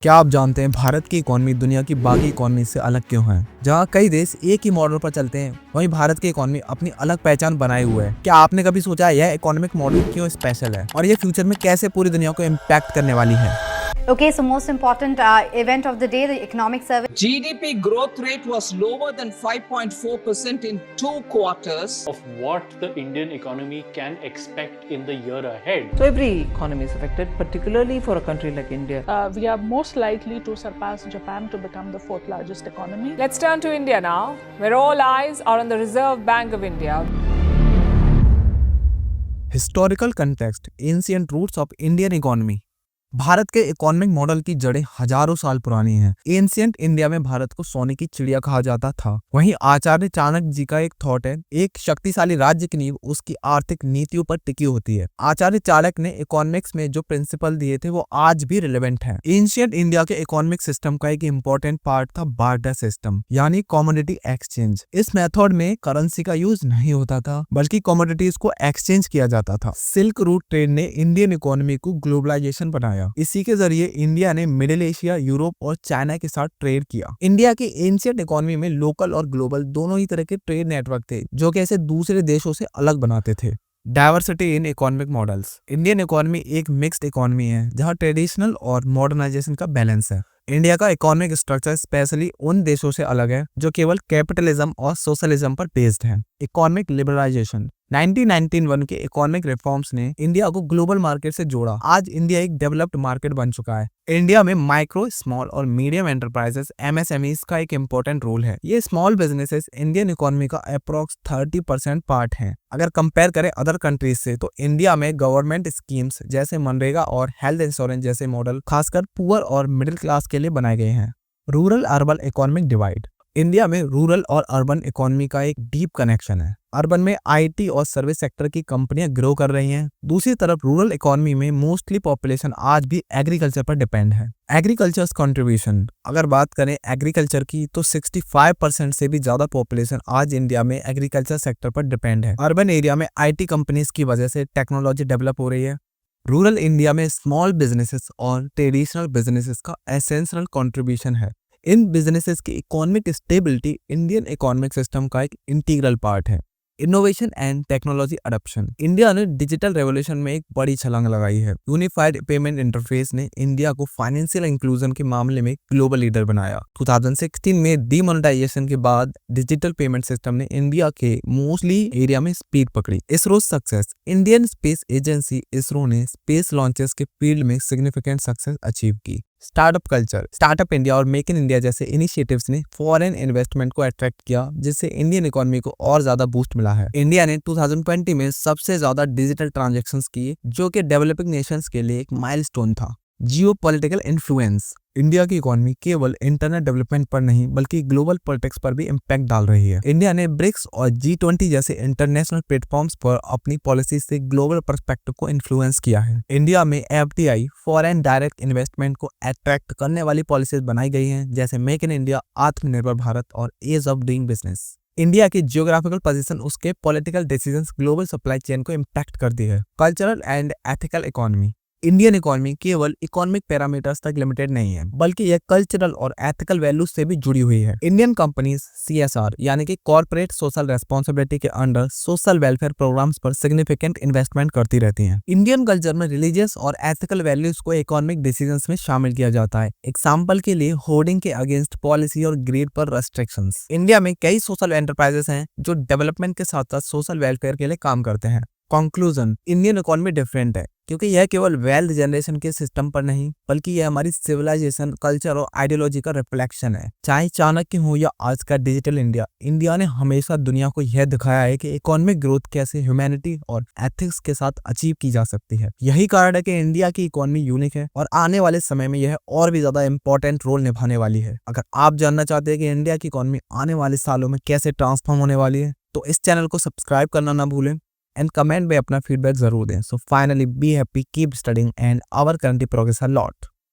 क्या आप जानते हैं भारत की इकोनॉमी दुनिया की बाकी इकोनॉमी से अलग क्यों है? जहां कई देश एक ही मॉडल पर चलते हैं, वहीं भारत की इकोनॉमी अपनी अलग पहचान बनाए हुए है। क्या आपने कभी सोचा यह इकोनॉमिक मॉडल क्यों स्पेशल है और ये फ्यूचर में कैसे पूरी दुनिया को इम्पैक्ट करने वाली है? Okay, so most important event of the day, the economic survey. GDP growth rate was lower than 5.4% in 2 quarters. Of what the Indian economy can expect in the year ahead. So every economy is affected, particularly for a country like India. We are most likely to surpass Japan to become the 4th largest economy. Let's turn to India now, where all eyes are on the Reserve Bank of India. Historical context, ancient roots of Indian economy. Bharat के economic model की जड़ें हजारों साल पुरानी हैं। Ancient India में भारत को सोने की चिड़िया कहा जाता था। वहीं आचार्य चाणक्य जी का एक थॉट है, एक शक्तिशाली राज्य की नींव उसकी आर्थिक नीतियों पर टिकी होती है। आचार्य चाणक्य ने इकोनॉमिक्स में जो प्रिंसिपल दिए थे वो आज भी रिलेवेंट है। एंशिएंट इंडिया के इकोनॉमिक सिस्टम का एक इंपॉर्टेंट पार्ट था बार्टर सिस्टम, यानी कमोडिटी एक्सचेंज। इस मेथड में करेंसी का यूज नहीं होता था, बल्कि कमोडिटीज को एक्सचेंज किया जाता था। सिल्क रूट ट्रेड ने इंडियन इकोनॉमी को ग्लोबलाइजेशन बनाया। इसी के जरिए इंडिया ने मिडिल एशिया, यूरोप और चाइना के साथ ट्रेड किया। इंडिया की एंशिएंट इकोनॉमी में लोकल और ग्लोबल दोनों ही तरह के ट्रेड नेटवर्क थे, जो कि इसे दूसरे देशों से अलग बनाते थे। Diversity in economic models. Indian economy एक मिक्स्ड इकोनॉमी है, जहां ट्रेडिशनल और मॉडर्नाइजेशन का बैलेंस है। इंडिया का इकोनॉमिक स्ट्रक्चर स्पेशली उन देशों से अलग है जो केवल कैपिटलिज्म और सोशलिज्म पर बेस्ड है। Economic liberalisation. 1991 के इकोनॉमिक रिफॉर्म्स ने इंडिया को ग्लोबल मार्केट से जोड़ा। आज इंडिया एक डेवलप्ड मार्केट बन चुका है। इंडिया में माइक्रो, स्मॉल और मीडियम एंटरप्राइजेस MSMEs का एक इम्पोर्टेंट रोल है। ये स्मॉल बिजनेसेस इंडियन इकोनॉमी का अप्रोक्स 30% पार्ट है। अगर कंपेयर करें अदर कंट्रीज से, तो इंडिया में गवर्नमेंट स्कीम्स जैसे मनरेगा और हेल्थ इंश्योरेंस जैसे मॉडल खासकर पुअर और मिडिल क्लास के लिए बनाए गए हैं। Rural urban economic divide. India में रूरल और अर्बन इकोनॉमी का एक डीप कनेक्शन है। अर्बन में IT और सर्विस सेक्टर की कंपनियां ग्रो कर रही हैं। दूसरी तरफ रूरल इकोनॉमी में मोस्टली पॉपुलेशन आज भी एग्रीकल्चर पर डिपेंड है। Agricultures contribution. अगर बात करें एग्रीकल्चर की, तो 65% से भी ज्यादा पॉपुलेशन आज इंडिया में एग्रीकल्चर सेक्टर पर डिपेंड है। अर्बन एरिया में IT कंपनीज की वजह से टेक्नोलॉजी डेवलप हो रही है। रूरल इंडिया में स्मॉल बिजनेसेस और ट्रेडिशनल बिजनेसेस का एसेंशियल कंट्रीब्यूशन है। इन बिजनेसेस की economic stability Indian economic system का एक इंटीग्रल पार्ट है। Innovation and technology adoption. India ने डिजिटल रेवोल्यूशन में एक बड़ी छलांग लगाई है। यूनिफाइड पेमेंट इंटरफेस ने इंडिया को फाइनेंशियल इंक्लूजन के मामले में ग्लोबल लीडर बनाया। 2016 में डीमोनेटाइजेशन के बाद डिजिटल पेमेंट सिस्टम ने इंडिया के मोस्टली एरिया में स्पीड पकड़ी। ISRO success. Indian space agency ISRO ने स्पेस लॉन्चेस के फील्ड में सिग्निफिकेंट सक्सेस अचीव की। Startup culture. स्टार्टअप इंडिया और मेक इन इंडिया जैसे इनिशिएटिव्स ने फॉरेन इन्वेस्टमेंट को अट्रैक्ट किया, जिससे इंडियन इकोनॉमी को और ज्यादा बूस्ट मिला है। इंडिया ने 2020 में सबसे ज्यादा डिजिटल ट्रांजैक्शंस किए, जो कि डेवलपिंग नेशंस के लिए एक माइलस्टोन था। Geopolitical influence. इंडिया की इकोनॉमी केवल इंटरनेट डेवलपमेंट पर नहीं, बल्कि ग्लोबल पॉलिटिक्स पर भी इम्पैक्ट डाल रही है। इंडिया ने ब्रिक्स और G20 जैसे इंटरनेशनल प्लेटफॉर्म्स पर अपनी पॉलिसी से ग्लोबल पर्सपेक्टिव को इन्फ्लुएंस किया है। इंडिया में FDI, फॉरेन डायरेक्ट इन्वेस्टमेंट को अट्रैक्ट करने वाली पॉलिसीज बनाई गई हैं, जैसे make in India, Atmanirbhar Bharat और ease of doing business. India की जियोग्राफिकल पोजीशन उसके political decisions global supply chain को इम्पैक्ट करती है। Cultural and ethical economy. Indian economy केवल इकोनॉमिक पैरामीटर्स तक लिमिटेड नहीं है, बल्कि यह कल्चरल और एथिकल वैल्यूज से भी जुड़ी हुई है। इंडियन कंपनीज CSR यानी कि कॉर्पोरेट सोशल रेस्पॉन्सिबिलिटी के अंडर सोशल वेलफेयर प्रोग्राम्स पर सिग्निफिकेंट इन्वेस्टमेंट करती रहती हैं। इंडियन कल्चर में रिलीजियस और एथिकल वैल्यूज को इकोनॉमिक डिसीजंस में शामिल किया जाता है। एग्जाम्पल के लिए होर्डिंग के अगेंस्ट पॉलिसी और ग्रीड पर रेस्ट्रिक्शंस। इंडिया में कई सोशल एंटरप्राइजेस हैं जो डेवलपमेंट के साथ साथ सोशल वेलफेयर के लिए काम करते हैं। कंक्लूजन। इंडियन इकोनॉमी डिफरेंट है, क्योंकि यह केवल वेल्थ जनरेशन के सिस्टम पर नहीं, बल्कि यह हमारी सिविलाइजेशन, कल्चर और आइडियोलॉजी का रिफ्लेक्शन है। चाहे चाणक्य हो या आज का डिजिटल इंडिया, इंडिया ने हमेशा दुनिया को यह दिखाया है कि इकोनॉमिक ग्रोथ कैसे ह्यूमैनिटी और एथिक्स के साथ अचीव की जा सकती है। यही कारण है कि इंडिया की इकोनॉमी यूनिक है और आने वाले समय में यह और भी ज्यादा इंपॉर्टेंट रोल निभाने वाली है। अगर आप जानना चाहते हैं कि इंडिया की इकोनॉमी आने वाले सालों में कैसे ट्रांसफॉर्म होने वाली है, तो इस चैनल को सब्सक्राइब करना ना भूलें एंड कमेंट में अपना फीडबैक जरूर दें। So finally be happy, keep studying and our country progress a lot.